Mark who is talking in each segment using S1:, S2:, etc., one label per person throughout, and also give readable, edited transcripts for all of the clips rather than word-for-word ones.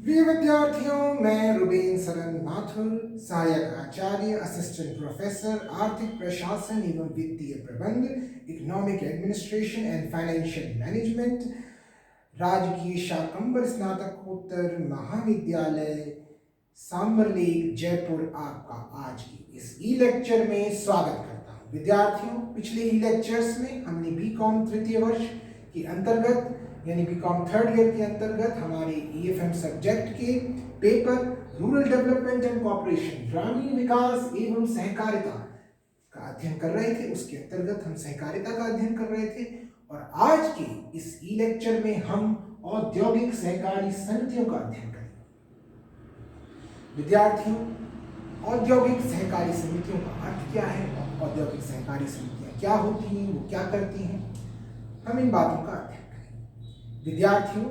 S1: प्रिय विद्यार्थियों, मैं रुबेन सरन माथुर, सहायक आचार्य, असिस्टेंट प्रोफेसर, आर्थिक प्रशासन एवं वित्तीय प्रबंध, economic administration and financial management, राजकीय शाकंभर स्नातकोत्तर महाविद्यालय सांबरलेक जयपुर आपका आज की इस ई लेक्चर में स्वागत करता हूँ। विद्यार्थियों, पिछले ई लेक्चर्स में हमने बीकॉम तृतीय वर्ष के अंतर्गत यानी बीकॉम थर्ड ईयर के अंतर्गत हमारे ईएफएम सब्जेक्ट के paper rural development and corporation, ग्रामीण विकास एवं सहकारिता का अध्ययन कर रहे थे। उसके अंतर्गत हम सहकारिता का अध्ययन कर रहे थे और आज के इस ई लेक्चर में हम औद्योगिक सहकारी समितियों का अध्ययन करेंगे। विद्यार्थियों, औद्योगिक सहकारी समितियों का अर्थ क्या है, औद्योगिक सहकारी समितियां क्या होती हैं, वो क्या करती हैं, हम इन बातों का अध्ययन करेंगे। विद्यार्थियों,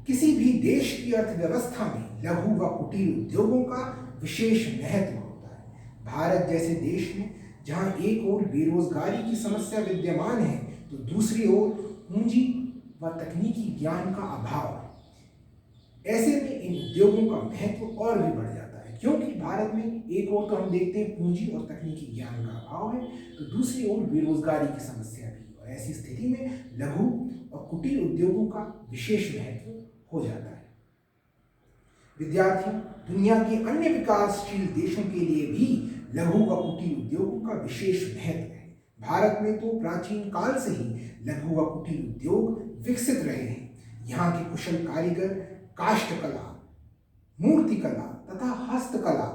S1: किसी भी देश की अर्थव्यवस्था में लघु व कुटीर उद्योगों का विशेष महत्व होता है। भारत जैसे देश में जहां एक ओर बेरोजगारी की समस्या विद्यमान है तो दूसरी ओर पूंजी व तकनीकी ज्ञान का अभाव है। ऐसे में इन उद्योगों का महत्व और भी बढ़ जाता है, क्योंकि भारत में एक ओर तो हम देखते हैं पूंजी और तकनीकी ज्ञान का अभाव है, तो दूसरी ओर बेरोजगारी की समस्या भी। और ऐसी स्थिति में लघु और कुटीर उद्योगों का विशेष महत्व हो जाता है। विद्यार्थियों, दुनिया के अन्य विकासशील देशों के लिए भी लघु व कुटीर उद्योगों का विशेष महत्व है। भारत में तो प्राचीन काल से ही लघु व कुटीर उद्योग विकसित रहे हैं। यहाँ के कुशल कारीगर काष्ठकला, मूर्तिकला तथा हस्तकला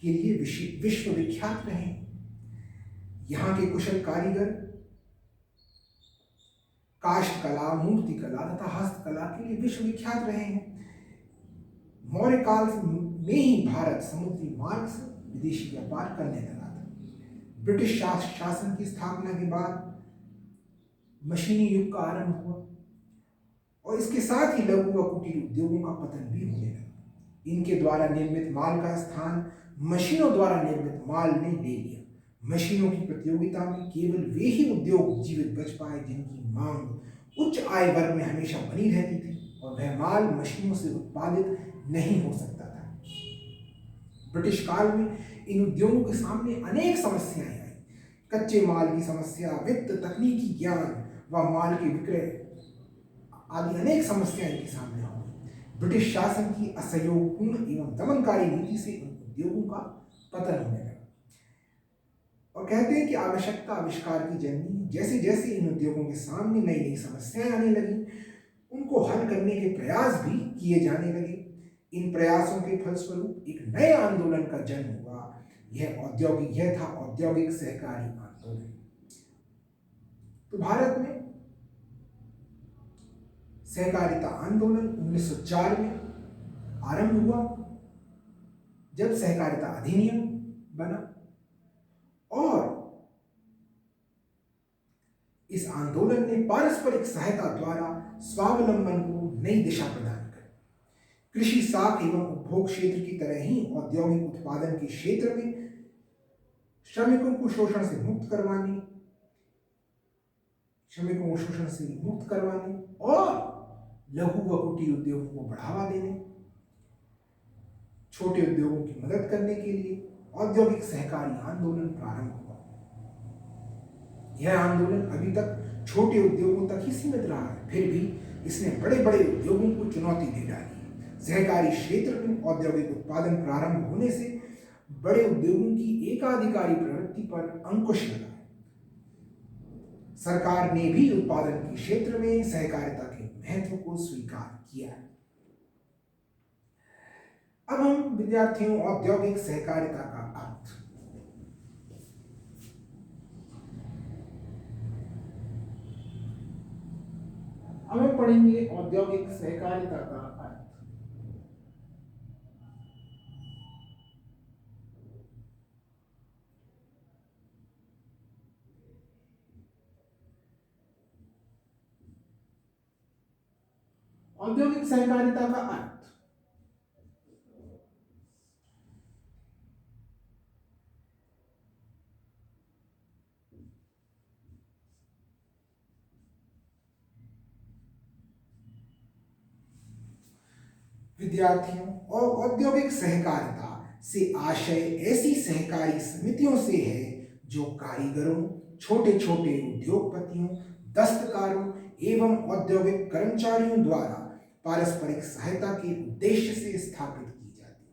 S1: के लिए विश्व विख्यात रहे। यहाँ के कुशल कारीगर काष्ठकला, मूर्तिकला तथा हस्तकला के लिए विश्व विख्यात रहे हैं। मौर्य काल में ही भारत समुद्री मार्ग से विदेशी व्यापार करने लगा था। ब्रिटिश शासन की स्थापना के बाद मशीनी युग का आरंभ हुआ और इसके साथ ही लघु व कुटीर उद्योगों का पतन भी होने लगा। इनके द्वारा निर्मित माल का स्थान मशीनों द्वारा निर्मित माल ने ले लिया। मशीनों की प्रतियोगिता में केवल वे ही उद्योग जीवित बच पाए जिनकी मांग उच्च आय वर्ग में हमेशा बनी रहती थी और वह माल मशीनों से उत्पादित नहीं हो सकता था। ब्रिटिश काल में इन उद्योगों के सामने अनेक समस्याएं आई। कच्चे माल की समस्या, वित्त, तकनीकी ज्ञान व माल के विक्रय आदि अनेक समस्याएं इनके सामने हो गई। ब्रिटिश शासन की असहयोगपूर्ण एवं दमनकारी नीति से इन उद्योगों का पतन होने लगा। और कहते हैं कि आवश्यकता आविष्कार की जननी। जैसे जैसे इन उद्योगों के सामने नई नई समस्याएं आने लगी, उनको हल करने के प्रयास भी किए जाने लगे। इन प्रयासों के फलस्वरूप एक नए आंदोलन का जन्म हुआ। यह था औद्योगिक सहकारी आंदोलन। तो भारत में सहकारिता आंदोलन 1904 में आरंभ हुआ, जब सहकारिता अधिनियम बना और इस आंदोलन ने पारस्परिक सहायता द्वारा स्वावलंबन को नई दिशा प्रदान की। कृषि, साख एवं उपभोग क्षेत्र की तरह ही औद्योगिक उत्पादन के क्षेत्र में श्रमिकों को शोषण से मुक्त करवाने और लघु व कुटीर उद्योगों को बढ़ावा देने, छोटे उद्योगों की मदद करने के लिए औद्योगिक सहकारी आंदोलन प्रारंभ हुआ। यह आंदोलन अभी तक छोटे उद्योगों तक ही सीमित रहा है, फिर भी इसने बड़े बड़े उद्योगों को चुनौती दे डाली है। सहकारी क्षेत्र में औद्योगिक उत्पादन प्रारंभ होने से बड़े उद्योगों की एकाधिकारी प्रवृत्ति पर अंकुश लगा है। सरकार ने भी उत्पादन के क्षेत्र में सहकारिता के महत्व को स्वीकार किया है। अब हम विद्यार्थियों औद्योगिक सहकारिता का अर्थ, हम पढ़ेंगे औद्योगिक सहकारिता का अर्थ। औद्योगिक सहकारिता का अर्थ विद्यार्थियों, और औद्योगिक सहकारिता से आशय ऐसी सहकारी समितियों से है जो कारीगरों, छोटे छोटे उद्योगपतियों, दस्तकारों एवं औद्योगिक कर्मचारियों द्वारा पारस्परिक सहायता के उद्देश्य से स्थापित की जाती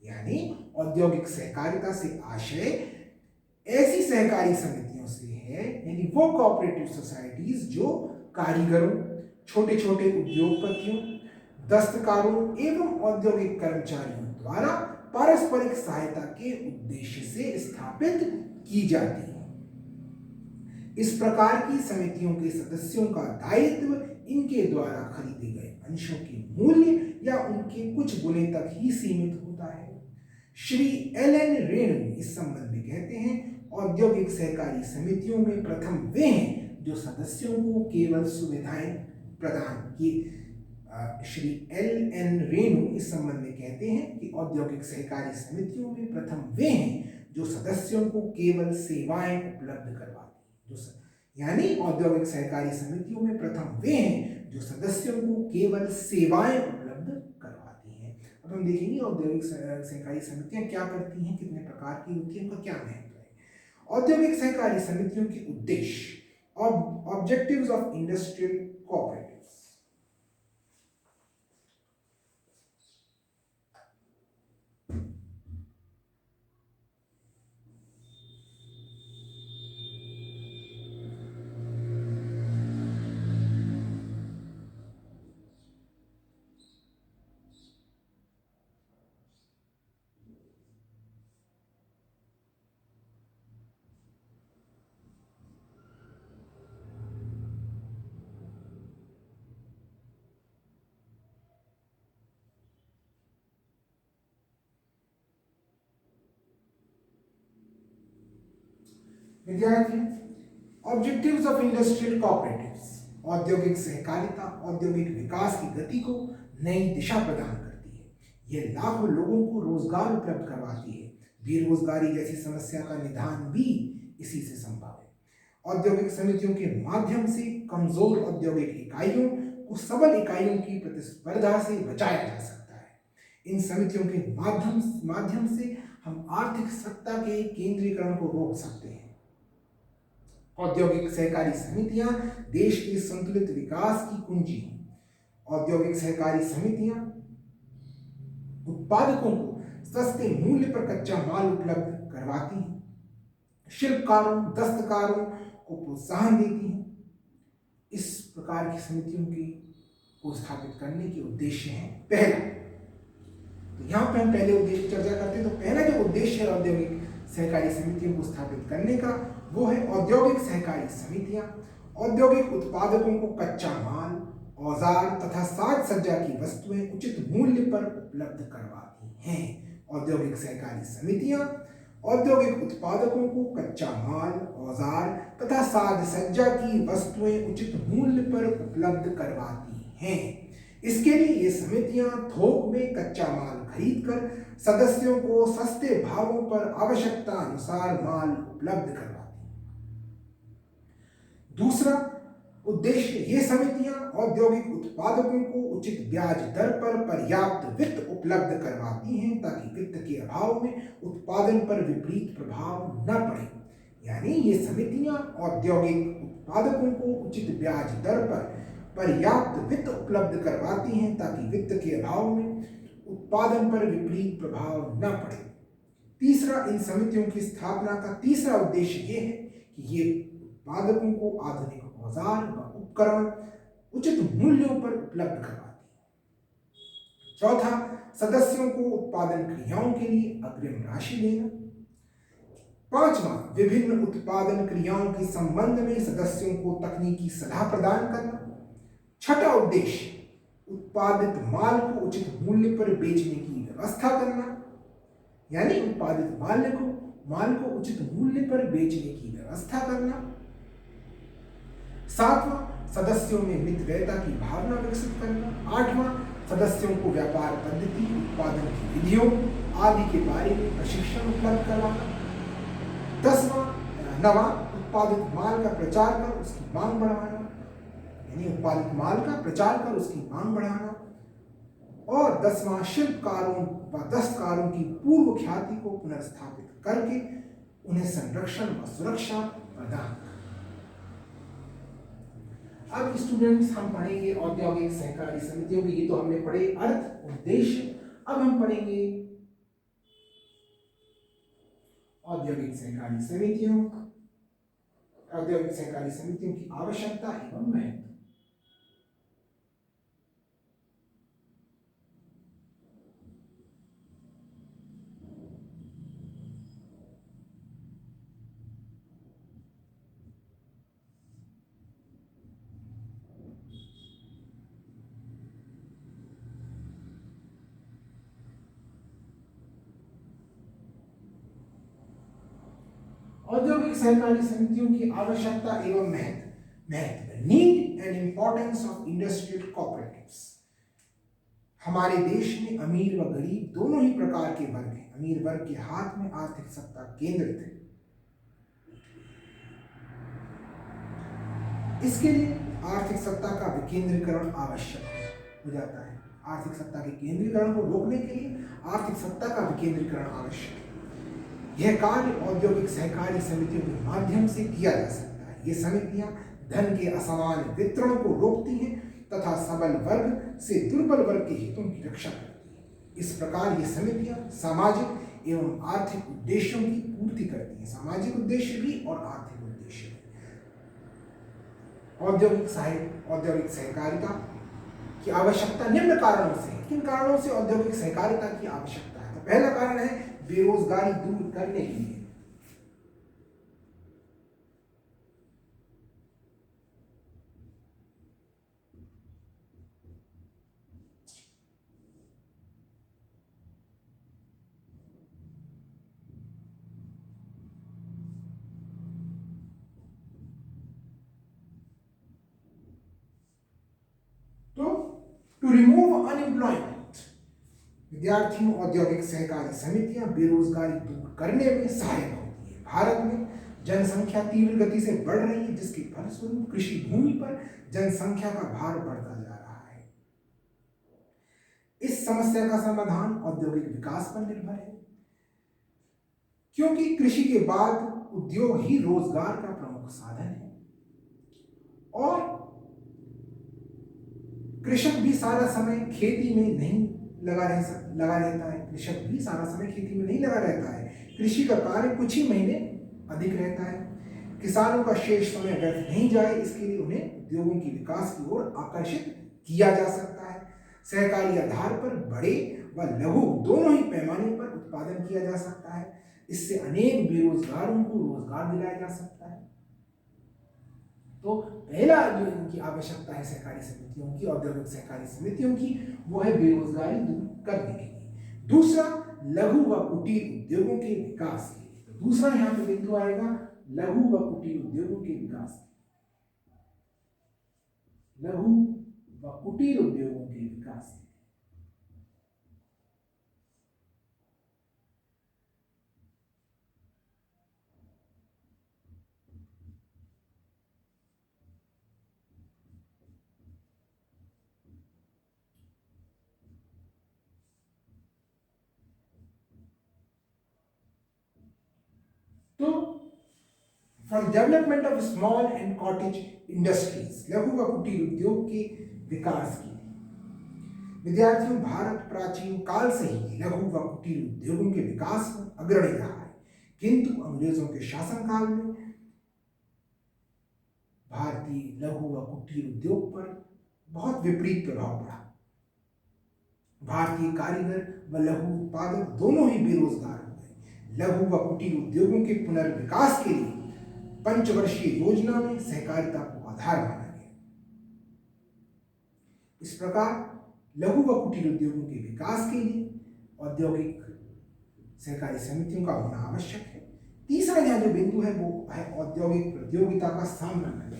S1: है। यानी औद्योगिक सहकारिता से आशय ऐसी सहकारी समितियों से है, यानी वो कोऑपरेटिव सोसाइटीज जो कारीगरों, छोटे छोटे उद्योगपतियों, दस्तकारों एवं औद्योगिक कर्मचारियों द्वारा पारस्परिक सहायता के उद्देश्य से स्थापित की जाती है। इस प्रकार की समितियों के सदस्यों का दायित्व इनके द्वारा खरीदे गए अंशों के मूल्य या उनके कुछ गुने तक ही सीमित होता है। श्री एल.एन. रेणु इस संबंध में कहते हैं, औद्योगिक सहकारी समितियों में प्रथम वे हैं जो सदस्यों को केवल सुविधाएं प्रदान की। श्री एल.एन. रेणु इस संबंध में कहते हैं कि औद्योगिक सहकारी समितियों में प्रथम वे हैं जो सदस्यों को केवल सेवाएं उपलब्ध करवाती हैं। यानी औद्योगिक सहकारी समितियों में प्रथम वे हैं जो सदस्यों को केवल सेवाएं उपलब्ध करवाती हैं। अब हम देखेंगे औद्योगिक सहकारी समितियां क्या करती हैं, कितने प्रकार की होती हैं, उनका क्या महत्व है। औद्योगिक सहकारी समितियों के उद्देश्य और ऑब्जेक्टिव्स ऑफ इंडस्ट्रियल कोऑपरेटिव्स। विद्यार्थियों, ऑब्जेक्टिव्स ऑफ इंडस्ट्रियल कोऑपरेटिव्स, औद्योगिक सहकारिता औद्योगिक विकास की गति को नई दिशा प्रदान करती है। यह लाखों लोगों को रोजगार उपलब्ध करवाती है। बेरोजगारी जैसी समस्या का निदान भी इसी से संभव है। औद्योगिक समितियों के माध्यम से कमजोर औद्योगिक इकाइयों को सबल इकाइयों की प्रतिस्पर्धा से बचाया जा सकता है। इन समितियों के माध्यम से हम आर्थिक सत्ता के केंद्रीकरण को रोक सकते हैं। औद्योगिक सहकारी समितियां देश के संतुलित विकास की कुंजी हैं। औद्योगिक सहकारी समितियां उत्पादकों को सस्ते मूल्य पर कच्चा माल उपलब्ध करवाती हैं, शिल्पकारों, दस्तकारों को प्रोत्साहन देती हैं। इस प्रकार की समितियों को स्थापित करने के उद्देश्य हैं। पहला, तो यहाँ पे हम पहले उद्देश्य चर्चा करते हैं। तो पहला जो उद्देश्य है औद्योगिक सहकारी समितियों को स्थापित करने का, वो है औद्योगिक सहकारी समितियां औद्योगिक उत्पादकों को कच्चा माल, औजार तथा साज सज्जा की वस्तुएं उचित मूल्य पर उपलब्ध करवाती हैं। औद्योगिक सहकारी समितियां औद्योगिक उत्पादकों को कच्चा माल, औजार तथा साज सज्जा की वस्तुएं उचित मूल्य पर उपलब्ध करवाती हैं। इसके लिए ये समितियां थोक में कच्चा माल खरीदकर सदस्यों को सस्ते भावों पर आवश्यकता अनुसार माल उपलब्ध करवाती हैं। दूसरा उद्देश्य, ये समितियां औद्योगिक उत्पादकों को उचित ब्याज दर पर पर्याप्त वित्त उपलब्ध करवाती हैं ताकि वित्त के अभाव में उत्पादन पर विपरीत प्रभाव न पड़े। यानी ये समितियां औद्योगिक उत्पादकों को उचित ब्याज दर पर पर्याप्त वित्त उपलब्ध करवाती हैं ताकि वित्त के अभाव में उत्पादन पर विपरीत प्रभाव न पड़े। तीसरा, इन समितियों की स्थापना का तीसरा उद्देश्य ये है कि ये उत्पादकों को आधुनिक औजार व उपकरण उचित मूल्यों पर उपलब्ध करवाती है। चौथा, सदस्यों को उत्पादन क्रियाओं के लिए अग्रिम राशि देना। पांचवा, विभिन्न उत्पादन क्रियाओं के संबंध में सदस्यों को तकनीकी सलाह प्रदान करना। छठा उद्देश्य, उत्पादित माल को उचित मूल्य पर बेचने की व्यवस्था करना। यानी उत्पादित माल को उचित मूल्य पर बेचने की व्यवस्था करना। सातवां, सदस्यों में मितव्ययता की भावना विकसित करना। आठवां, सदस्यों को व्यापार पद्धति, उत्पादन की विधियों आदि के बारे में प्रशिक्षण उपलब्ध करवाना। नवां, उत्पादित माल का प्रचार कर उसकी मांग बढ़ाना। यानी उत्पादित माल का प्रचार कर उसकी मांग बढ़ाना। और 10वां शिल्पकारों व दस्तकारों की पूर्व ख्याति को पुनर्स्थापित करके उन्हें संरक्षण व सुरक्षा प्रदान। अब स्टूडेंट्स हम पढ़ेंगे औद्योगिक सहकारी समितियों की। ये तो हमने पढ़े अर्थ उद्देश्य। अब हम पढ़ेंगे औद्योगिक सहकारी समितियों की आवश्यकता एवं महत्व। औद्योगिक सहकारी समितियों की आवश्यकता एवं महत्व need and importance of industrial cooperatives. हमारे देश में अमीर व गरीब दोनों ही प्रकार के वर्ग हैं। अमीर वर्ग के हाथ में आर्थिक सत्ता केंद्रित है। इसके लिए आर्थिक सत्ता का विकेंद्रीकरण आवश्यक हो जाता है। आर्थिक सत्ता के केंद्रीकरण को रोकने के लिए आर्थिक सत्ता का विकेंद्रीकरण आवश्यक है। यह कार्य औद्योगिक सहकारी समितियों के माध्यम से किया जा सकता है। ये समितियां धन के असमान वितरण को रोकती हैं तथा सबल वर्ग से दुर्बल वर्ग के हितों की रक्षा करती हैं। इस प्रकार ये समितियां सामाजिक एवं आर्थिक उद्देश्यों की पूर्ति करती हैं। सामाजिक उद्देश्य भी और आर्थिक उद्देश्य भी। औद्योगिक सहकारिता की आवश्यकता निम्न कारणों से। किन कारणों से औद्योगिक सहकारिता की आवश्यकता है? तो पहला कारण है बेरोजगारी दूर करने के लिए। तो टू रिमूव अनएम्प्लॉयमेंट, विद्यार्थियों औद्योगिक सहकारी समितियां बेरोजगारी दूर करने में सहायक होती है। भारत में जनसंख्या तीव्र गति से बढ़ रही है, जिसके फलस्वरूप कृषि भूमि पर जनसंख्या का भार बढ़ता जा रहा है। इस समस्या का समाधान औद्योगिक विकास पर निर्भर है, क्योंकि कृषि के बाद उद्योग ही रोजगार का प्रमुख साधन है। और कृषक भी सारा समय खेती में नहीं लगा रहता है। कृषक भी सारा समय खेती में नहीं लगा रहता है। कृषि का कार्य कुछ ही महीने अधिक रहता है। किसानों का शेष समय व्यर्थ नहीं जाए, इसके लिए उन्हें उद्योगों की विकास की ओर आकर्षित किया जा सकता है। सहकारी आधार पर बड़े व लघु दोनों ही पैमाने पर उत्पादन किया जा सकता है। इससे अनेक बेरोजगारों को रोजगार दिलाया जा सकता है। तो पहला जो इनकी आवश्यकता है सहकारी समितियों की, औद्योगिक सहकारी समितियों की, वो है बेरोजगारी दूर करने के लिए। दूसरा, लघु व कुटीर उद्योगों के विकास के लिए। तो दूसरा यहाँ पे बिंदु आएगा लघु व कुटीर उद्योगों के विकास। लघु व कुटीर उद्योगों के विकास। तो for development of small and cottage industries, लघु व कुटीर उद्योग के विकास के लिए। विद्यार्थियों, भारत प्राचीन काल से ही लघु व कुटीर उद्योगों के विकास में अग्रणी रहा है, किंतु अंग्रेजों के शासनकाल में भारतीय लघु व कुटीर उद्योग पर बहुत विपरीत प्रभाव पड़ा। भारतीय कारीगर व लघु उत्पादक दोनों ही बेरोजगार हो गए। लघु व कुटीर उद्योगों के पुनर्विकास के लिए पंचवर्षीय योजना में सहकारिता को आधार माना गया। इस प्रकार लघु व कुटीर उद्योगों के विकास के लिए औद्योगिक सहकारी समितियों का होना आवश्यक है। तीसरा यहाँ जो बिंदु है वो है औद्योगिक प्रतियोगिता का सामना करना।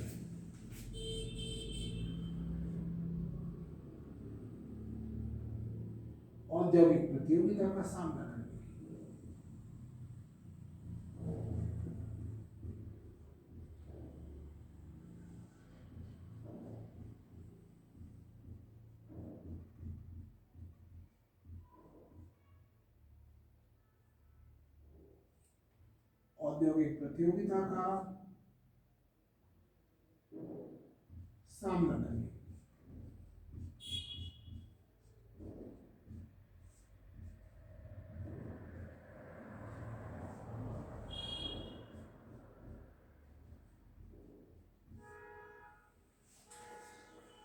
S1: औद्योगिक प्रतियोगिता का सामना करना। औद्योगिक प्रतियोगिता का सामना करें।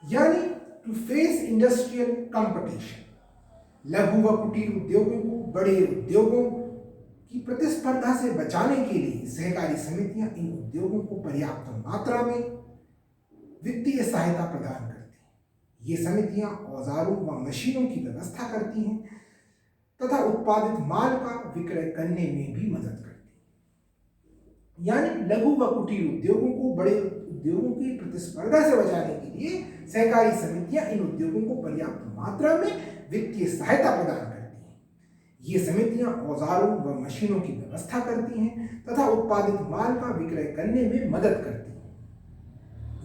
S1: यानी टू फेस इंडस्ट्रियल कंपटीशन, लघु व कुटीर उद्योगों को बड़े उद्योगों की प्रतिस्पर्धा से बचाने के लिए सहकारी समितियां इन उद्योगों को पर्याप्त मात्रा में वित्तीय सहायता प्रदान करती हैं। ये समितियां औजारों व मशीनों की व्यवस्था करती हैं तथा उत्पादित माल का विक्रय करने में भी मदद करती हैं। यानी लघु व कुटीर उद्योगों को बड़े उद्योगों की प्रतिस्पर्धा से बचाने के लिए सहकारी समितियां इन उद्योगों को पर्याप्त मात्रा में वित्तीय सहायता प्रदान करती हैं। ये समितियां औजारों व मशीनों की व्यवस्था करती हैं तथा उत्पादित माल का विक्रय करने में मदद करती हैं।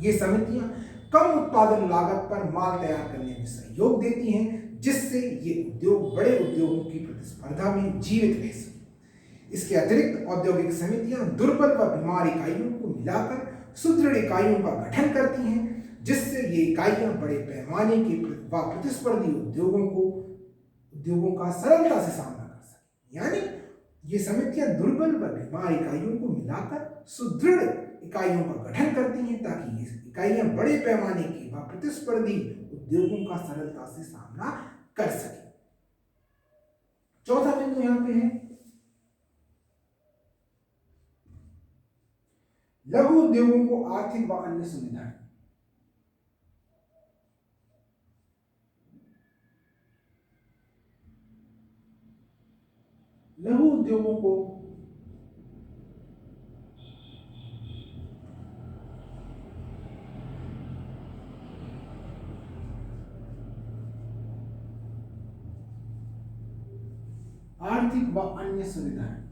S1: ये समितियां कम उत्पादन लागत पर माल तैयार करने में सहयोग देती हैं, जिससे ये उद्योग बड़े उद्योगों की प्रतिस्पर्धा में जीवित रह सके। इसके अतिरिक्त औद्योगिक समितियां दुर्बल व बीमार इकाइयों को मिलाकर सुदृढ़ इकाइयों का गठन करती हैं, जिससे ये इकाइयां बड़े पैमाने के व प्रतिस्पर्धी उद्योगों का सरलता से सामना कर सकें। यानी ये समितियां दुर्बल व बीमार इकाइयों को मिलाकर सुदृढ़ इकाइयों का गठन करती हैं, ताकि ये इकाइयां बड़े पैमाने के व प्रतिस्पर्धी उद्योगों का सरलता से सामना कर सकें। चौथा बिंदु यहां पे है लघु उद्योगों को आर्थिक व अन्य सुविधाएं। लघु उद्योगों को आर्थिक व अन्य सुविधाएं।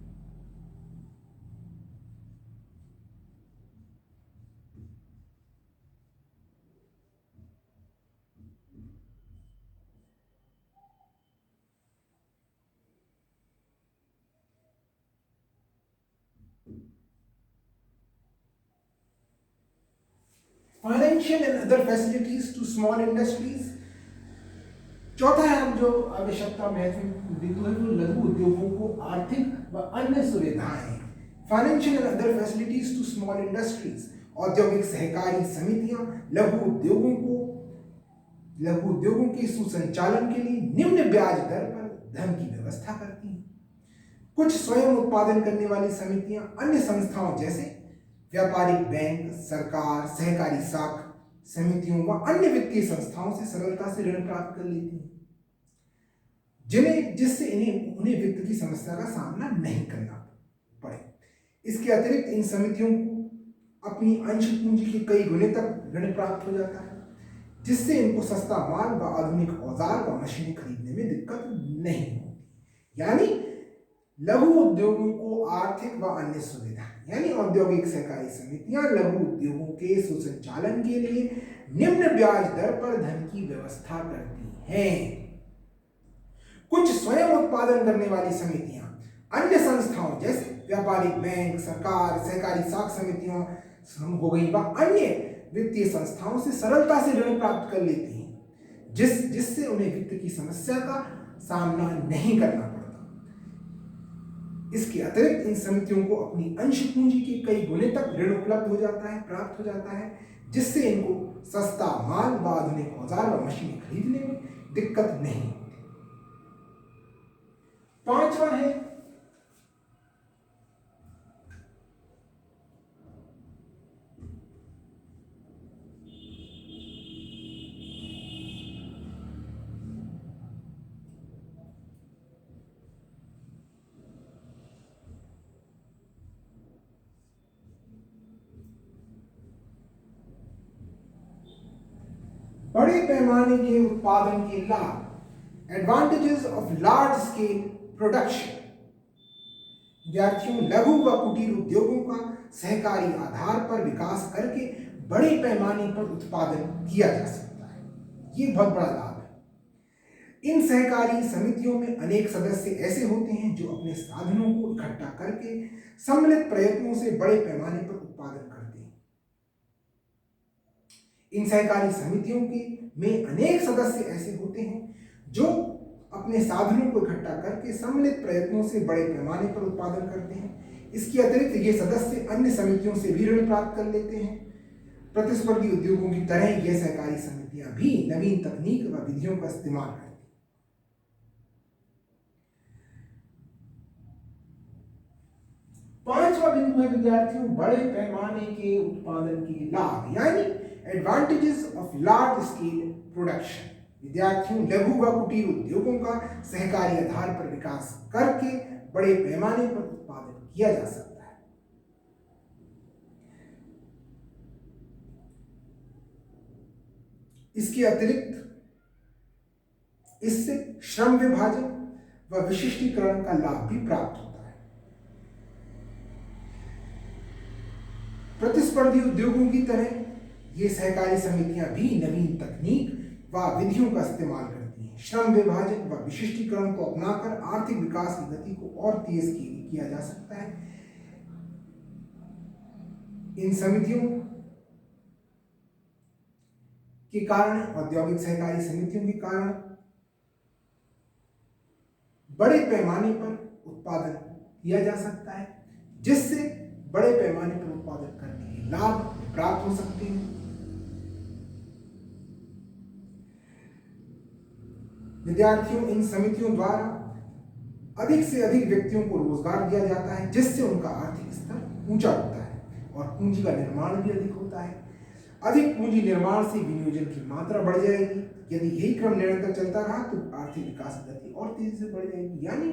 S1: Financial and other facilities to small industries. चौथा है हम जो आवश्यकता महत्वपूर्ण बिंदु है वो लघु उद्योगों को आर्थिक व अन्य सुविधाएं। Financial and other facilities to small industries. औद्योगिक सहकारी समितियां लघु उद्योगों के सुसंचालन के लिए निम्न ब्याज दर पर धन की व्यवस्था करती हैं। कुछ स्वयं उत्पादन करने वाली समितियां अन्य संस्थाओं जैसे व्यापारिक बैंक, सरकार, सहकारी साख समितियों व अन्य वित्तीय संस्थाओं से सरलता से ऋण प्राप्त कर लेती हैं, जिससे उन्हें वित्त की समस्या का सामना नहीं करना पड़े। इसके अतिरिक्त इन समितियों को अपनी अंश पूंजी के कई गुने तक ऋण प्राप्त हो जाता है, जिससे इनको सस्ता माल व आधुनिक औजार व मशीनें खरीदने में दिक्कत नहीं होती। यानी लघु उद्योगों को आर्थिक व अन्य सुविधा, यानी औद्योगिक सहकारी समितियां लघु उद्योगों के सुसंचालन के लिए निम्न ब्याज दर पर धन की व्यवस्था करती हैं। कुछ स्वयं उत्पादन करने वाली समितियां अन्य संस्थाओं जैसे व्यापारिक बैंक, सरकार, सहकारी साख समितियों हो गई व अन्य वित्तीय संस्थाओं से सरलता से ऋण प्राप्त कर लेती हैं, जिससे उन्हें वित्त की समस्या का सामना नहीं करना पड़ता। इसके अतिरिक्त इन समितियों को अपनी अंश पूंजी के कई गुने तक ऋण प्राप्त हो जाता है, जिससे इनको सस्ता माल व आधुनिक औजार व मशीनें खरीदने में दिक्कत नहीं होती। पांचवा है बड़े पैमाने के उत्पादन के लाभ, advantages of large scale production. विद्यार्थियों, लघु व कुटीर उद्योगों का सहकारी आधार पर विकास करके बड़े पैमाने पर उत्पादन किया जा सकता है। ये बहुत बड़ा लाभ है। इन सहकारी समितियों में अनेक सदस्य ऐसे होते हैं जो अपने साधनों को इकट्ठा करके सम्मिलित प्रयत्नों से बड़े पैमाने पर उत्पादन करते हैं। इन सहकारी समितियों के में अनेक सदस्य ऐसे होते हैं जो अपने साधनों को इकट्ठा करके सम्मिलित प्रयत्नों से बड़े पैमाने पर उत्पादन करते हैं। इसके अतिरिक्त ये सदस्य अन्य समितियों से भी ऋण प्राप्त कर लेते हैं। प्रतिस्पर्धी उद्योगों की तरह ये सहकारी समितियां भी नवीन तकनीक व विधियों का इस्तेमाल करती हैं। पांचवा बिंदु है विद्यार्थियों, बड़े पैमाने के उत्पादन के लाभ यानी advantages of large scale production. विद्यार्थियों, लघु व कुटीर उद्योगों का सहकारी आधार पर विकास करके बड़े पैमाने पर उत्पादन किया जा सकता है। इसके अतिरिक्त इससे श्रम विभाजन व विशिष्टीकरण का लाभ भी प्राप्त होता है। प्रतिस्पर्धी उद्योगों की तरह ये सहकारी समितियां भी नवीन तकनीक व विधियों का इस्तेमाल करती हैं। श्रम विभाजन व विशिष्टीकरण को अपनाकर आर्थिक विकास की गति को और तेज किया जा सकता है। इन समितियों के कारण, औद्योगिक सहकारी समितियों के कारण बड़े पैमाने पर उत्पादन किया जा सकता है, जिससे बड़े पैमाने पर उत्पादन करने के लाभ प्राप्त हो सकते हैं। विद्यार्थियों, इन समितियों द्वारा अधिक से अधिक व्यक्तियों को रोजगार दिया जाता है, जिससे उनका आर्थिक स्तर ऊंचा होता है और पूंजी का निर्माण भी अधिक होता है। अधिक पूंजी निर्माण से विनियोजन की मात्रा बढ़ जाएगी। यदि यही क्रम निरंतर चलता रहा तो आर्थिक विकास की गति और तेजी से बढ़ जाएगी। यानी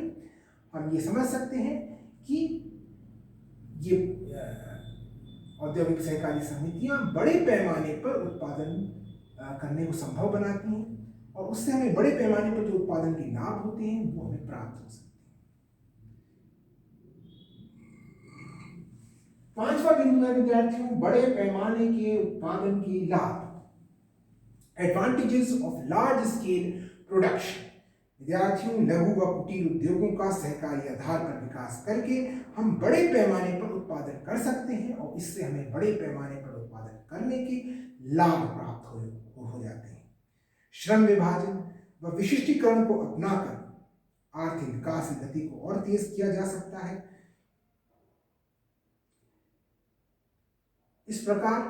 S1: हम ये समझ सकते हैं कि ये औद्योगिक सहकारी समितियां बड़े पैमाने पर उत्पादन करने को संभव बनाती हैं और उससे हमें बड़े पैमाने पर जो उत्पादन के लाभ होते हैं वो हमें प्राप्त हो सकते हैं। पांचवा बिंदु है विद्यार्थियों, बड़े पैमाने के उत्पादन के लाभ, advantages of large scale production. विद्यार्थियों, लघु व कुटीर उद्योगों का सहकारी आधार पर विकास करके हम बड़े पैमाने पर उत्पादन कर सकते हैं और इससे हमें बड़े पैमाने पर उत्पादन करने के लाभ प्राप्त हो जाते हैं। श्रम विभाजन व विशिष्टीकरण को अपनाकर आर्थिक विकास की गति को और तेज किया जा सकता है। इस प्रकार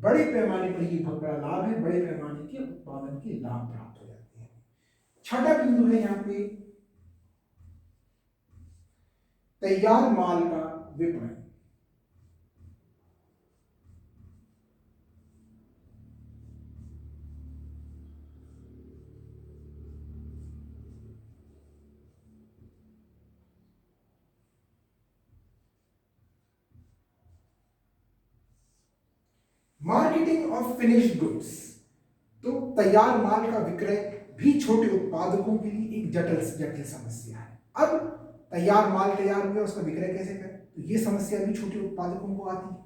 S1: बड़े पैमाने पर ये बहुत बड़ा लाभ है, बड़े पैमाने के उत्पादन के लाभ प्राप्त हो जाते हैं। छठा बिंदु है यहाँ पे तैयार माल का विपणन। मार्केटिंग ऑफ फिनिश्ड गुड्स, तो तैयार माल का विक्रय भी छोटे उत्पादकों के लिए एक जटिल समस्या है। अब तैयार माल तैयार हो गया, उसका विक्रय कैसे करें, तो ये समस्या भी छोटे उत्पादकों को आती है।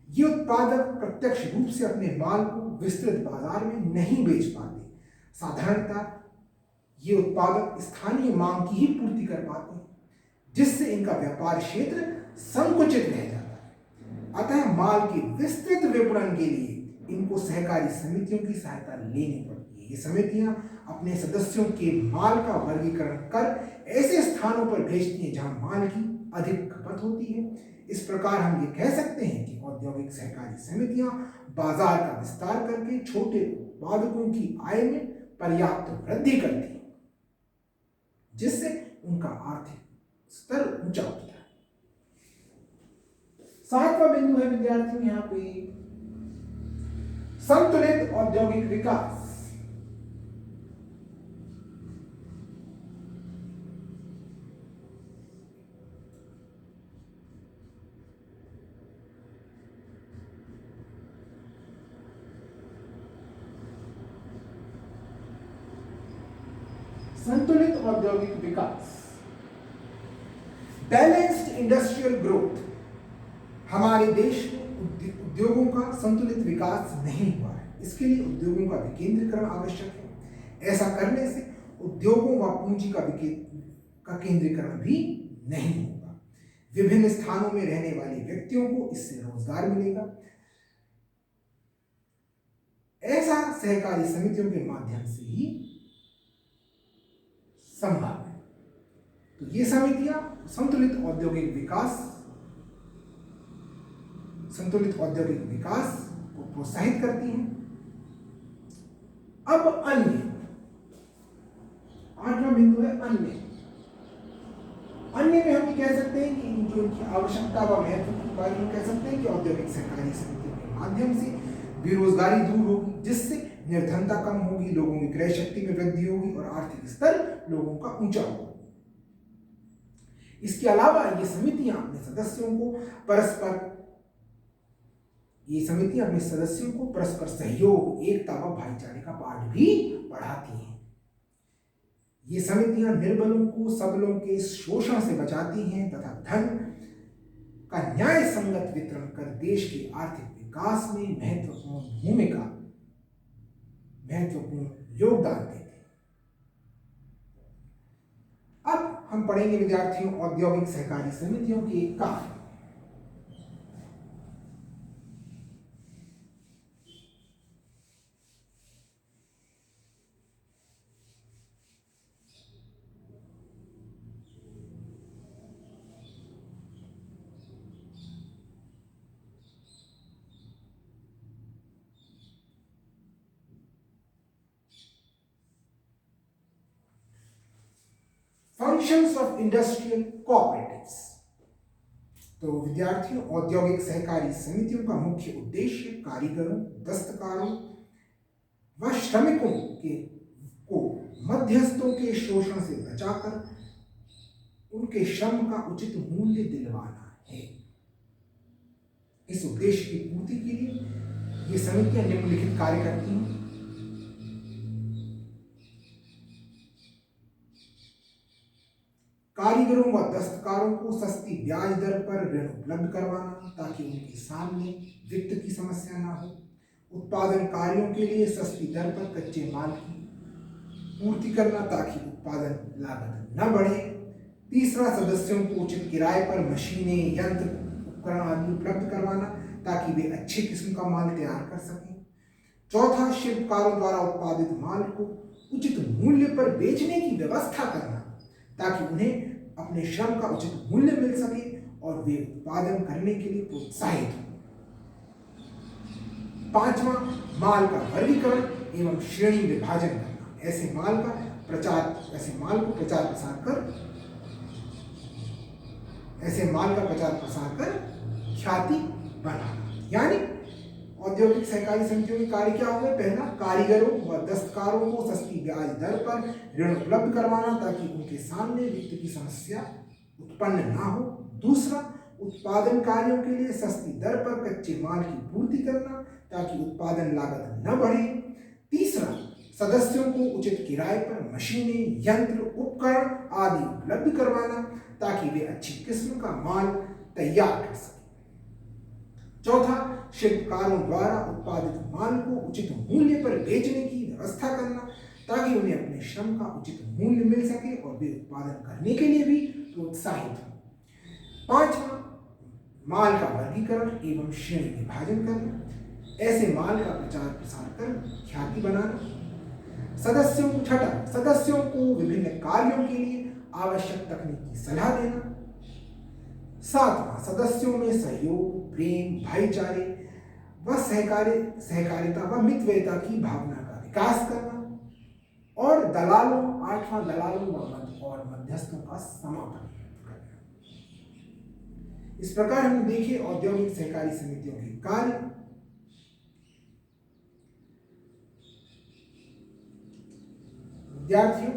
S1: ये उत्पादक प्रत्यक्ष रूप से अपने माल को विस्तृत बाजार में नहीं बेच पाते। साधारणतः ये उत्पादक स्थानीय मांग की ही पूर्ति कर पाते हैं, जिससे इनका व्यापार क्षेत्र संकुचित रह जाता है। अतः माल के विस्तृत विपणन के लिए इनको सहकारी समितियों की सहायता लेनी पड़ती है। ये समितियां अपने सदस्यों के माल का वर्गीकरण कर ऐसे स्थानों पर भेजती हैं जहां माल की अधिक खपत होती है। इस प्रकार हम ये कह सकते हैं कि औद्योगिक सहकारी समितियां बाजार का विस्तार करके छोटे उत्पादकों की आय में पर्याप्त वृद्धि करती हैं, जिससे उनका आर्थिक स्तर ऊंचा होता है। सातवां बिंदु है विद्यार्थियों यहाँ पे संतुलित औद्योगिक विकास। संतुलित औद्योगिक विकास, बैलेंस्ड इंडस्ट्रियल ग्रोथ। हमारे देश में उद्योगों का संतुलित विकास नहीं हुआ है। इसके लिए उद्योगों का विकेंद्रीकरण आवश्यक है। ऐसा करने से उद्योगों व पूंजी का केंद्रीकरण भी नहीं होगा। विभिन्न स्थानों में रहने वाले व्यक्तियों को इससे रोजगार मिलेगा। ऐसा सहकारी समितियों के माध्यम से ही संभव है। तो ये समितियां संतुलित औद्योगिक विकास को प्रोत्साहित करती हैं। अब अन्य, 8वां बिंदु है अन्य। अन्य में हम कह सकते हैं कि जो इनकी आवश्यकता व महत्व के बारे में कह सकते हैं कि औद्योगिक सहकारी समितियों के माध्यम से बेरोजगारी दूर होगी, जिससे निर्धनता कम होगी, लोगों की क्रय शक्ति में वृद्धि होगी और आर्थिक स्तर लोगों का ऊंचा होगा। इसके अलावा ये समितियां अपने सदस्यों को परस्पर सहयोग, एकता व भाईचारे का पाठ भी पढ़ाती हैं। ये समितियां निर्बलों को सबलों के शोषण से बचाती हैं तथा धन का न्याय संगत वितरण कर देश के आर्थिक विकास में महत्वपूर्ण योगदान देते हैं। अब हम पढ़ेंगे विद्यार्थियों औद्योगिक सहकारी समितियों के कार्य। Functions of industrial cooperatives. तो विद्यार्थियों औद्योगिक सहकारी समितियों का मुख्य उद्देश्य कारीगरों, दस्तकारों व श्रमिकों को मध्यस्थों के शोषण से बचाकर उनके श्रम का उचित मूल्य दिलवाना है। इस उद्देश्य की पूर्ति के लिए ये समितियां निम्नलिखित कार्य करती हैं। कारीगरों व दस्तकारों को सस्ती ब्याज दर पर ऋण उपलब्ध करवाना ताकि उनके सामने वित्त की समस्या ना हो। उत्पादन कार्यों के लिए सस्ती दर पर कच्चे माल की पूर्ति करना ताकि उत्पादन लागत न बढ़े। तीसरा, सदस्यों को उचित किराए पर मशीनें, यंत्र, उपकरण आदि उपलब्ध करवाना ताकि वे अच्छे किस्म का माल तैयार कर सकें। चौथा, शिल्पकारों द्वारा उत्पादित माल को उचित मूल्य पर बेचने की व्यवस्था करना ताकि उन्हें अपने श्रम का उचित मूल्य मिल सके और वे उत्पादन करने के लिए प्रोत्साहित हों। पांचवा, माल का वर्गीकरण एवं श्रेणी विभाजन करना। ऐसे माल को प्रचार प्रसार कर ख्याति बनाना। यानी औद्योगिक सहकारी समितियों के कार्य क्या होंगे? पहला, कारीगरों व दस्तकारों को सस्ती ब्याज दर पर ऋण उपलब्ध करवाना ताकि उनके सामने वित्त की समस्या उत्पन्न ना हो। दूसरा, उत्पादन कार्यों के लिए सस्ती दर पर कच्चे माल की पूर्ति करना ताकि उत्पादन लागत न बढ़े। तीसरा, सदस्यों को उचित किराए पर मशीनें, यंत्र, उपकरण आदि उपलब्ध करवाना ताकि वे अच्छी किस्म का माल तैयार कर सकें। चौथा, शिल्पकारों द्वारा उत्पादित माल को उचित मूल्य पर बेचने की व्यवस्था करना ताकि उन्हें अपने श्रम का उचित मूल्य मिल सके और वे उत्पादन करने के लिए भी प्रोत्साहित हों। पांचवा, माल का वर्गीकरण एवं श्रेणी विभाजन करना। ऐसे माल का प्रचार प्रसार कर ख्याति बनाना। सदस्यों को विभिन्न कार्यों के लिए आवश्यक तकनीकी सलाह देना। सातवां, सदस्यों में सहयोग, प्रेम, भाईचारे व सहकारिता व मितव्ययिता की भावना का विकास करना। और आठवां, दलालों और मध्यस्थों का समापन करना। इस प्रकार हमने देखे औद्योगिक सहकारी समितियों के कार्य। विद्यार्थियों,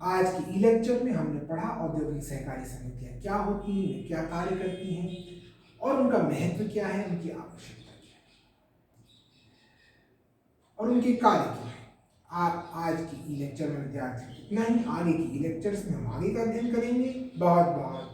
S1: आज की ई लेक्चर में हमने पढ़ा औद्योगिक सहकारी समितियां क्या होती हैं, वे क्या कार्य करती हैं और उनका महत्व क्या है, उनकी आवश्यकता क्या है और उनके कार्य क्या है। आप आज की ई लेक्चर में विद्यार्थियों इतना ही। आगे की ई लेक्चर्स में हम आगे का अध्ययन करेंगे। बहुत बहुत